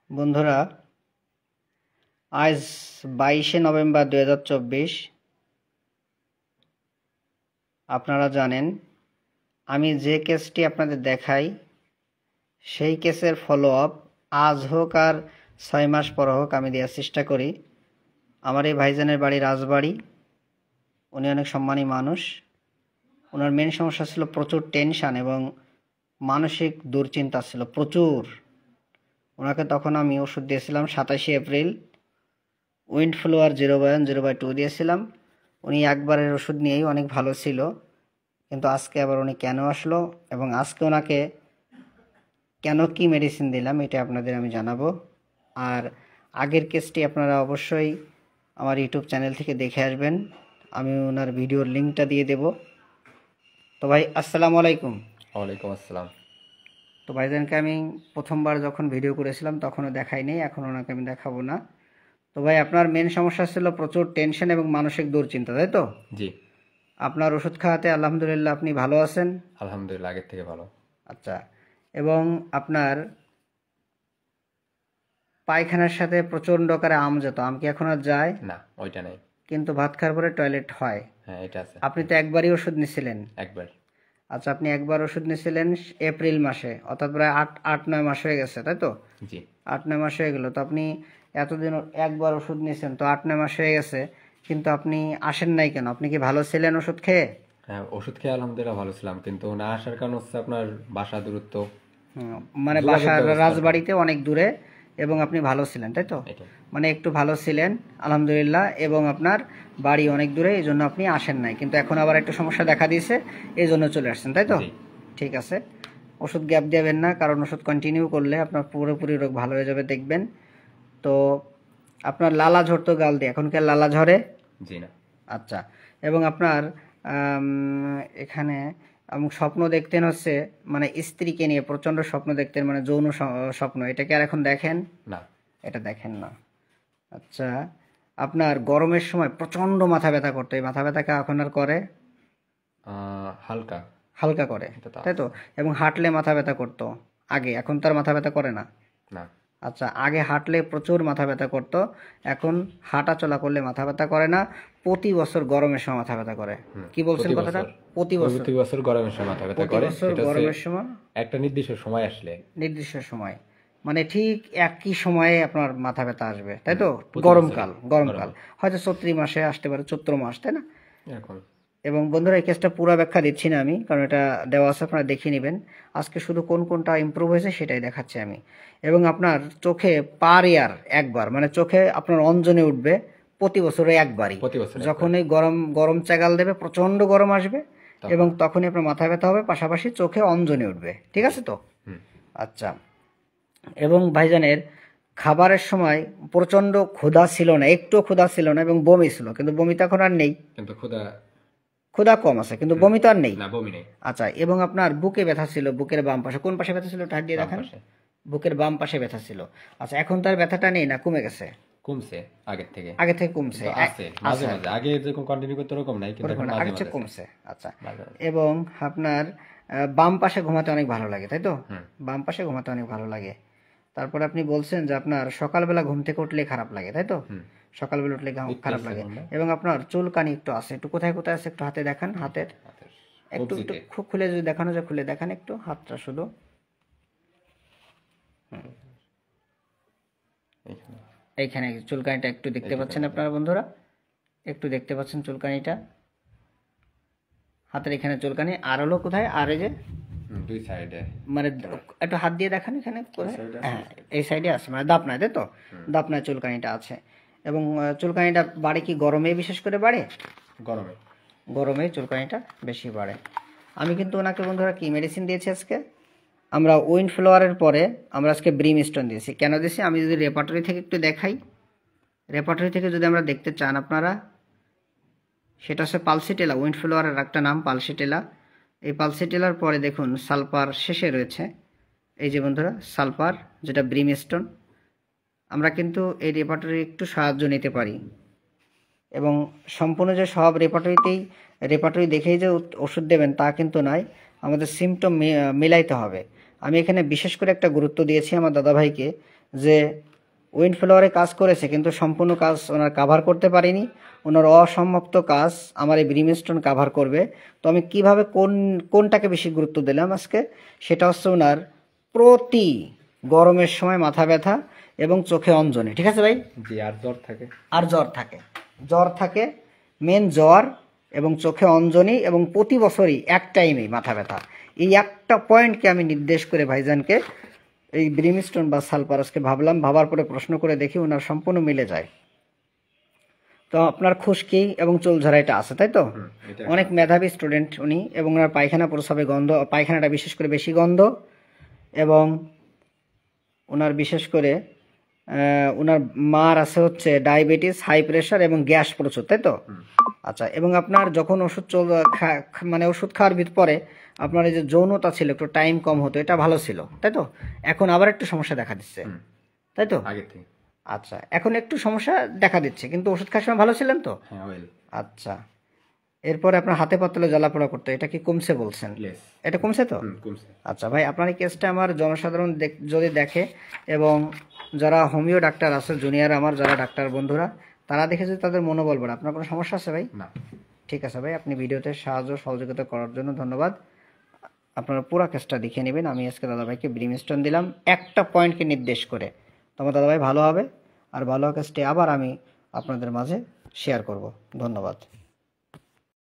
বন্ধুরা, আজ 22শে নভেম্বর 2024। আপনারা জানেন আমি যে কেসটি আপনাদের দেখাই সেই কেসের ফলো আপ আজ হোক আর 6 মাস পর হোক আমি দেওয়ার চেষ্টা করি। আমার এই ভাইজানের বাড়ি রাজবাড়ি। উনি অনেক সম্মানী মানুষ। ওনার মেন সমস্যা ছিল প্রচুর টেনশন এবং মানসিক দুশ্চিন্তা ছিল প্রচুর। ওনাকে তখন আমি ওষুধ দিয়েছিলাম 27শে এপ্রিল উইন্ডফ্লোয়ার 0/1/2 দিয়েছিলাম। উনি একবারের ওষুধ নিয়েই অনেক ভালো ছিল, কিন্তু আজকে আবার উনি কেন আসলো এবং আজকে ওনাকে কেন কি মেডিসিন দিলাম এটা আপনাদের আমি জানাবো। আর আগের কেসটি আপনারা অবশ্যই আমার ইউটিউব চ্যানেল থেকে দেখে আসবেন। আমি ওনার ভিডিওর লিঙ্কটা দিয়ে দেব। তো ভাই আসসালামু আলাইকুম। ওয়ালাইকুম আসসালাম। তো ভাইজানকে আমি প্রথমবার যখন ভিডিও করেছিলাম তখনও দেখাই নেই, এখন ওনাকে আমি দেখাবো না। তো ভাই আপনার মেন সমস্যা ছিল প্রচুর টেনশন এবং মানসিক দুশ্চিন্তা, তাই তো? জি, আপনার ওষুধ খাওয়াতে আলহামদুলিল্লাহ আপনি ভালো আছেন? আলহামদুলিল্লাহ, আগের থেকে ভালো। আচ্ছা, এবং আপনার পায়খানার সাথে প্রচণ্ড আকারে আম যেত, আম কি এখন আর যায়? না, ওইটা নেই। কিন্তু ভাত খাওয়ার পরে টয়লেট হয়। হ্যাঁ, এটা আছে। আপনি তো একবারই ওষুধ নিয়েছিলেন। একবার। আচ্ছা, আপনি একবার ওষুধ নিয়েছিলেন এপ্রিল মাসে, অর্থাৎ প্রায় 8-9 মাস হয়ে গেছে, তাই তো? জি। 8-9 মাস হয়ে গেল। তো আপনি এতদিন একবার ওষুধ নিয়েছেন, তো 8-9 মাস হয়ে গেছে, কিন্তু আপনি আসেন নাই কেন? আপনি কি ভালো ছিলেন ওষুধ খেয়ে? হ্যাঁ, ওষুধ খেয়ে আলহামদুলিল্লাহ ভালো ছিলাম, কিন্তু না আসার কারণ হচ্ছে আপনার বাসা দূরত্ব। মানে যোগাযোগ বাসার ব্যবস্থা রাজবাড়িতে অনেক দূরে, এবং আপনি ভালো ছিলেন, তাই তো? এটা। মানে একটু ভালো ছিলেন আলহামদুলিল্লাহ, এবং আপনার বাড়ি অনেক দূরে, এই জন্য আপনি আসেন নাই, কিন্তু এখন আবার একটু সমস্যা দেখা দিয়েছে, এই জন্য চলে আসছেন, তাই তো? জি। ঠিক আছে, ওষুধ গ্যাপ দেবেন না, কারণ ওষুধ কন্টিনিউ করলে আপনার পুরোপুরি রোগ ভালো হয়ে যাবে দেখবেন। তো আপনার লালা ঝরতো গাল দিয়ে, এখন কি আর লালা ঝরে? জি না। আচ্ছা, এবং আপনার এখানে স্বপ্ন দেখতেন হচ্ছে, মানে স্ত্রীকে নিয়ে প্রচণ্ড স্বপ্ন দেখতেন, মানে যৌন স্বপ্ন, এটা কি আর এখন দেখেন? না। এটা দেখেন না। আচ্ছা, আপনার গরমের সময় প্রচণ্ড মাথা ব্যথা করতো, এই মাথা ব্যথাকে এখন আর করে? হালকা। হালকা করে, এটা তো তাই তো? এবং হাঁটলে মাথা ব্যথা করতো আগে, এখন তার মাথা ব্যথা করে না? না। আচ্ছা, আগে হাঁটলে প্রচুর মাথা ব্যথা করতো, এখন হাঁটা চলা করলে মাথা ব্যথা করে না। প্রতি বছর গরমের সময় মাথা ব্যথা করে। কি বলছেন প্রতি কথাটা? বছর। প্রতি বছর? প্রতি বছর গরমের সময় মাথা ব্যথা প্রতি করে। বছর এটা হচ্ছে গরমের সময়, একটা নির্দিষ্ট সময় আসলে। নির্দিষ্ট সময়, মানে ঠিক একই সময়ে আপনার মাথা ব্যথা আসবে, তাই তো? প্রতি গরমকাল, বছরই। গরমকাল হয়তো চৈত্র মাসে আসতে পারে, চৈত্র মাস, তাই না? এখন এবং বন্ধুরা, এই কেসটা পুরো ব্যাখ্যা দিচ্ছি না আমি, কারণ এটা দেওয়া আছে, আপনারা দেখিয়ে নেবেন। আজকে শুধু কোন কোনটা ইমপ্রুভ হয়েছে সেটাই দেখাচ্ছি আমি। এবং আপনার চোখে পার ইয়ার একবার, মানে চোখে আপনার অঞ্জনে উঠবে প্রতি বছরে একবারই, প্রতি বছর যখনই গরম গরম চাগাল দেবে, প্রচণ্ড গরম আসবে, তখন। এবং তখনই আপনার মাথা ব্যথা হবে, পাশাপাশি চোখে অঞ্জনে উঠবে। ঠিক আছে তো? হুম। আচ্ছা, এবং ভাইজানের খাবারের সময় প্রচণ্ড ক্ষুধা ছিল না, একটুও ক্ষুধা ছিল না, এবং বমি ছিল, কিন্তু বমি তো এখন আর নেই। কিন্তু ক্ষুধা। ক্ষুধা কম আছে, কিন্তু বমি তো আর নেই। না, বমি নেই। আচ্ছা, এবং আপনার বুকে ব্যথা ছিল, বুকের বাম পাশে, কোন পাশে ব্যথা ছিল ওটা হাত দিয়ে বাম দেখান। পাশে। বুকের বাম পাশে ব্যথা ছিল। আচ্ছা, এখন তার ব্যথাটা নেই না কমে গেছে? কমছে আগের থেকে। আগে থেকে কমছে? কিন্তু আছে মাঝে মাঝে, আগে যেরকম কন্টিনিউ করতে ওরকম নাই, কিন্তু এখন মাঝে আগে মাঝে থেকে কমছে। আচ্ছা, মাঝে মাঝে। এবং আপনার বাম পাশে ঘুমাতে অনেক ভালো লাগে, তাই তো? হুম। বাম পাশে ঘুমাতে অনেক ভালো লাগে। তারপর আপনি বলছেন যে আপনার সকালবেলা ঘুম থেকে উঠলে খারাপ লাগে, তাই তো? হুম। সকালবেলা উঠলে দেখতে খারাপ ইচ্ছা লাগে। করে না। এবং আপনার চুলকানি একটু আছে, একটু কোথায় কোথায় আছে একটু হাতে দেখান, হাতের হাতের একটু একটু কবজিতে। খুব খুলে যদি দেখানো যায়, খুলে দেখান একটু হাতটা শুধু। এইখানে। এইখানে চুলকানিটা একটু দেখতে এইখানে পাচ্ছেন আছে। আপনারা বন্ধুরা? একটু দেখতে পাচ্ছেন চুলকানিটা, হাতের এখানে চুলকানি। আর হলো কোথায়? আর এই যে দুই সাইডে। মানে একটু হাত দিয়ে দেখান এখানে কোথায়? সাইডে আছে, হ্যাঁ, এই সাইডে আছে, মানে দাপনায়, তাই তো? দাপনায় চুলকানিটা আছে। এবং চুলকানিটা বাড়ে কি গরমে বিশেষ করে বাড়ে? গরমে। গরমে চুলকানিটা বেশি বাড়ে। আমি কিন্তু ওনাকে বন্ধুরা কি মেডিসিন দিয়েছি আজকে? আমরা উইন্ডফ্লোয়ারের পরে আমরা আজকে ব্রিমস্টোন দিয়েছি। কেন দিয়েছি আমি যদি রেপার্টরি থেকে একটু দেখাই, রেপার্টরি থেকে যদি আমরা দেখতে চান আপনারা, সেটা হচ্ছে পালসিটেলা। উইন্ডফ্লোয়ারের একটা নাম পালসিটেলা। এই পালসিটেলার পরে দেখুন সালফার শেষে রয়েছে, এই যে বন্ধুরা সালফার, যেটা ব্রিমস্টোন। আমরা কিন্তু এই রেপার্টরি একটু সাহায্য নিতে পারি, এবং সম্পূর্ণ যে সব রেপার্টরি দেখেই যে ওষুধ দেবেন তা কিন্তু নয়, আমাদের সিমটম মিলাইতে হবে। আমি এখানে বিশেষ করে একটা গুরুত্ব দিয়েছি আমার দাদাভাইকে, যে উইন্ড ফ্লোয়ারে কাজ করেছে কিন্তু সম্পূর্ণ কাজ ওনার কাভার করতে পারিনি, ওনার অসমাপ্ত কাজ আমার এই ব্রিমস্টোন কাভার করবে। তো আমি কিভাবে কোনটাকে বেশি গুরুত্ব দিলাম আজকে, সেটা হচ্ছে ওনার প্রতি গরমের সময় মাথা ব্যথা এবং চোখে অঞ্জনি। ঠিক আছে ভাই? জি। আর জ্বর থাকে? আর জ্বর থাকে, মেন জ্বর এবং চোখে অঞ্জনি এবং প্রতি বছরই এক টাইমেই মাথা ব্যথা। এই একটা পয়েন্টকে আমি নির্দেশ করে ভাইজানকে এই ব্রিমস্টোন বা সালপারাসকে ভাবার পরে প্রশ্ন করে দেখি ওনার সম্পূর্ণ মিলে যায়। তো আপনার খুশকি এবং চুলঝরা এটা আছে, তাই তো? অনেক মেধাবী স্টুডেন্ট উনি, এবং ওনার পায়খানা প্রস্রাবে গন্ধ, পায়খানাটা বিশেষ করে বেশি গন্ধ, এবং ওনার বিশেষ করে ওনার মার আছে হচ্ছে ডায়াবেটিস, হাই প্রেশার এবং গ্যাস প্রচুর, তাই তো? আচ্ছা, এবং আপনার যখন ওষুধ মানে ওষুধ খাওয়ার পরে আপনার এই যে যৌনতা ছিল, একটু টাইম কম হতো, এটা ভালো ছিল, তাই তো? এখন আবার একটু সমস্যা দেখা দিচ্ছে, তাই তো? আচ্ছা, এখন একটু সমস্যা দেখা দিচ্ছে, কিন্তু ওষুধ খাওয়ার সময় ভালো ছিলেন তো? আচ্ছা, এরপরে আপনার হাতে পাতলে জ্বালাপোড়া করতো, এটা কি কমছে বলছেন? এটা কমছে তো? আচ্ছা ভাই, আপনার এই কেসটা আমার জনসাধারণ যদি দেখে, এবং যারা হোমিও ডাক্তার আছে জুনিয়র আমার, যারা ডাক্তার বন্ধুরা, তারা দেখে যদি তাদের মনোবল বাড়ে। আপনার কোনো সমস্যা আছে ভাই? না। ঠিক আছে ভাই, আপনি ভিডিওতে সাহায্য সহযোগিতা করার জন্য ধন্যবাদ। আপনারা পুরো কেসটা দেখে নেবেন। আমি আজকে দাদাভাইকে ব্রিমস্টোন দিলাম একটা পয়েন্টকে নির্দেশ করে, তোমার দাদাভাই ভালো হবে, আর ভালো কেসটি আবার আমি আপনাদের মাঝে শেয়ার করব। ধন্যবাদ।